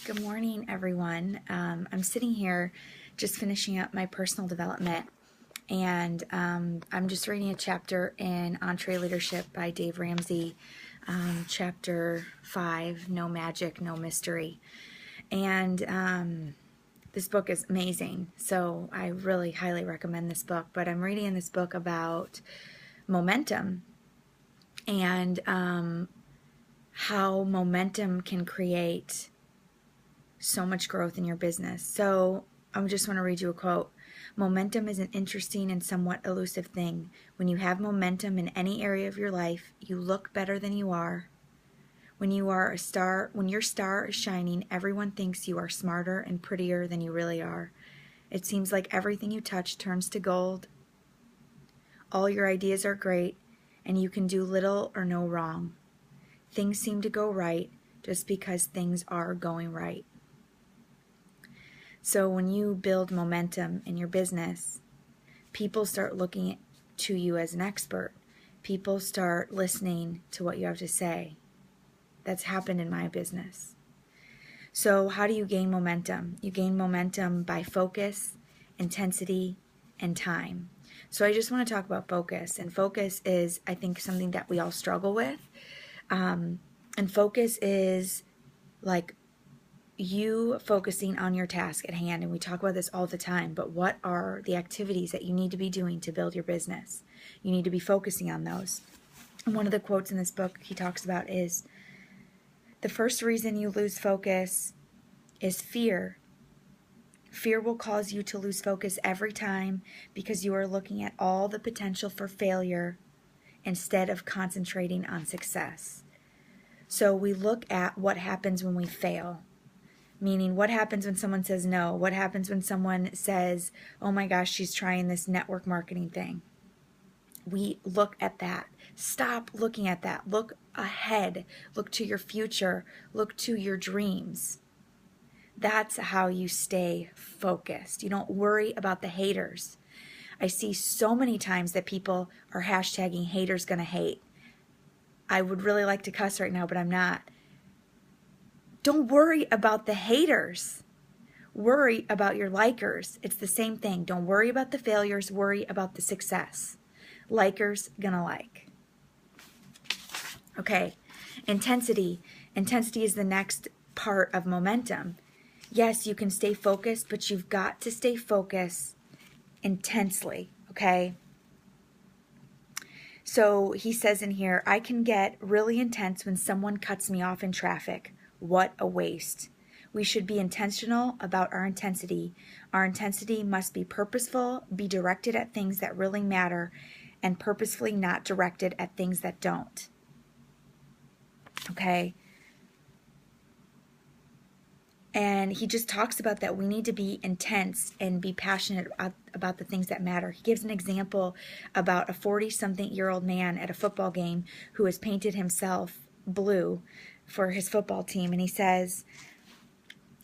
Good morning, everyone. I'm sitting here just finishing up my personal development, and I'm just reading a chapter in EntreLeadership by Dave Ramsey, chapter 5, No Magic, No Mystery. And this book is amazing, so I really highly recommend this book. But I'm reading in this book about momentum and how momentum can create so much growth in your business. So I just want to read you a quote. Momentum is an interesting and somewhat elusive thing. When you have momentum in any area of your life, you look better than you are. When your star is shining, everyone thinks you are smarter and prettier than you really are. It seems like everything you touch turns to gold. All your ideas are great, and you can do little or no wrong. Things seem to go right just because things are going right. So when you build momentum in your business, people start looking to you as an expert. People start listening to what you have to say. That's happened in my business. So how do you gain momentum? You gain momentum by focus, intensity, and time. So I just want to talk about focus. And focus is, I think, something that we all struggle with. And focus is like you focusing on your task at hand. And we talk about this all the time, but what are the activities that you need to be doing to build your business? You need to be focusing on those. And one of the quotes in this book he talks about is, the first reason you lose focus is fear. Fear will cause you to lose focus every time because you are looking at all the potential for failure instead of concentrating on success. So we look at what happens when we fail. Meaning, what happens when someone says no? What happens when someone says, oh my gosh, she's trying this network marketing thing? We look at that. Stop looking at that. Look ahead. Look to your future. Look to your dreams. That's how you stay focused. You don't worry about the haters. I see so many times that people are hashtagging haters gonna hate. I would really like to cuss right now, but I'm not. Don't worry about the haters. Worry about your likers. It's the same thing. Don't worry about the failures. Worry about the success. Likers gonna like. Okay. Intensity. Intensity is the next part of momentum. Yes, you can stay focused, but you've got to stay focused intensely. Okay. So he says in here, I can get really intense when someone cuts me off in traffic. What a waste. We should be intentional about our intensity. Our intensity must be purposeful, be directed at things that really matter, and purposefully not directed at things that don't. Okay? And he just talks about that we need to be intense and be passionate about the things that matter. He gives an example about a 40-something-year-old man at a football game who has painted himself blue for his football team. And he says,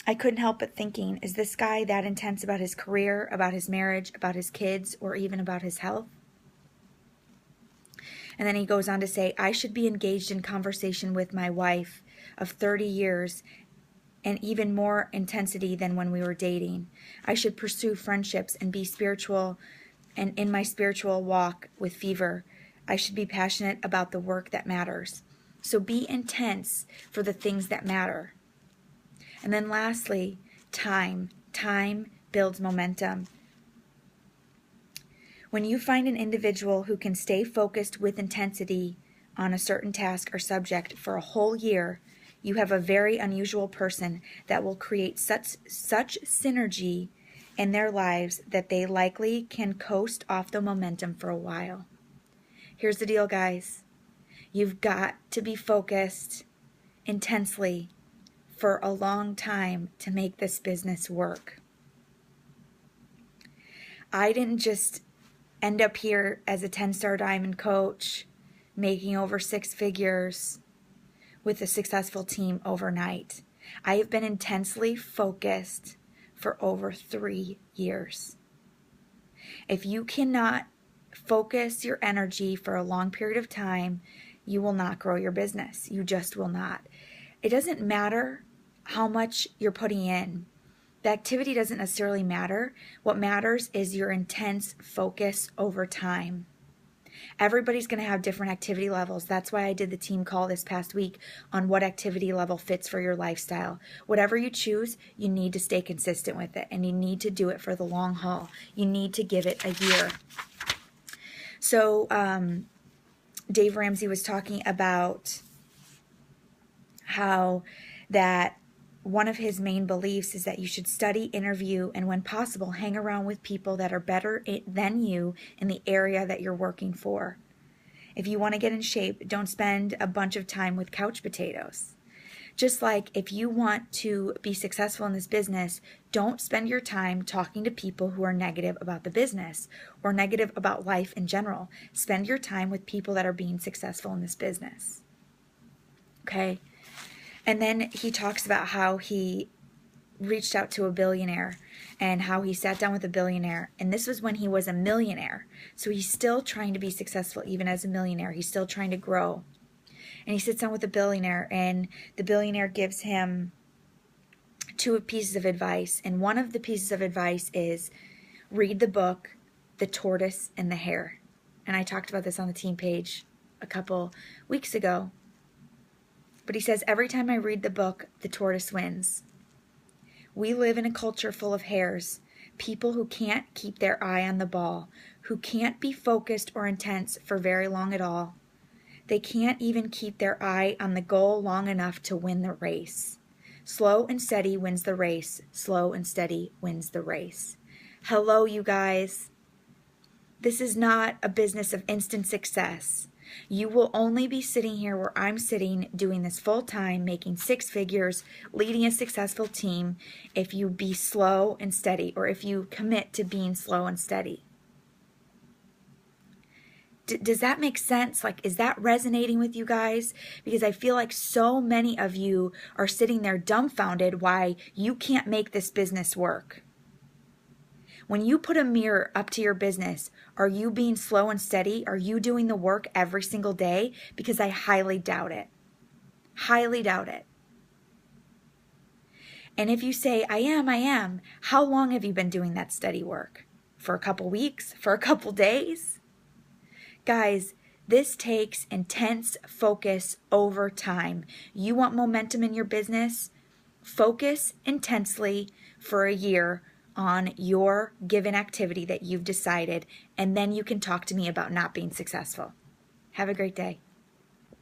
I couldn't help but thinking, is this guy that intense about his career, about his marriage, about his kids, or even about his health? And then he goes on to say, I should be engaged in conversation with my wife of 30 years and even more intensity than when we were dating. I should pursue friendships and be spiritual and in my spiritual walk with fever. I should be passionate about the work that matters. So be intense for the things that matter. And then lastly, time. Time builds momentum. When you find an individual who can stay focused with intensity on a certain task or subject for a whole year, you have a very unusual person that will create such synergy in their lives that they likely can coast off the momentum for a while. Here's the deal, guys. You've got to be focused intensely for a long time to make this business work. I didn't just end up here as a 10-star diamond coach, making over 6 figures with a successful team overnight. I have been intensely focused for over 3 years. If you cannot focus your energy for a long period of time, you will not grow your business. You just will not. It doesn't matter how much you're putting in. The activity doesn't necessarily matter. What matters is your intense focus over time. Everybody's going to have different activity levels. That's why I did the team call this past week on what activity level fits for your lifestyle. Whatever you choose, you need to stay consistent with it, and you need to do it for the long haul. You need to give it a year. So Dave Ramsey was talking about how that one of his main beliefs is that you should study, interview, and when possible, hang around with people that are better than you in the area that you're working for. If you want to get in shape, don't spend a bunch of time with couch potatoes. Just like if you want to be successful in this business, don't spend your time talking to people who are negative about the business or negative about life in general. Spend your time with people that are being successful in this business. Okay? And then he talks about how he reached out to a billionaire and how he sat down with a billionaire. And this was when he was a millionaire. So he's still trying to be successful even as a millionaire. He's still trying to grow. And he sits down with a billionaire, and the billionaire gives him 2 pieces of advice. And one of the pieces of advice is read the book, The Tortoise and the Hare. And I talked about this on the team page a couple weeks ago. But he says, every time I read the book, the tortoise wins. We live in a culture full of hares, people who can't keep their eye on the ball, who can't be focused or intense for very long at all. They can't even keep their eye on the goal long enough to win the race. Slow and steady wins the race. Slow and steady wins the race. Hello, you guys. This is not a business of instant success. You will only be sitting here where I'm sitting, doing this full time, making 6 figures, leading a successful team, if you be slow and steady, or if you commit to being slow and steady. Does that make sense? Like, is that resonating with you guys? Because I feel like so many of you are sitting there dumbfounded why you can't make this business work. When you put a mirror up to your business, are you being slow and steady? Are you doing the work every single day? Because I highly doubt it. Highly doubt it. And if you say, I am, how long have you been doing that steady work? For a couple weeks? For a couple days? Guys, this takes intense focus over time. You want momentum in your business? Focus intensely for a year on your given activity that you've decided, and then you can talk to me about not being successful. Have a great day.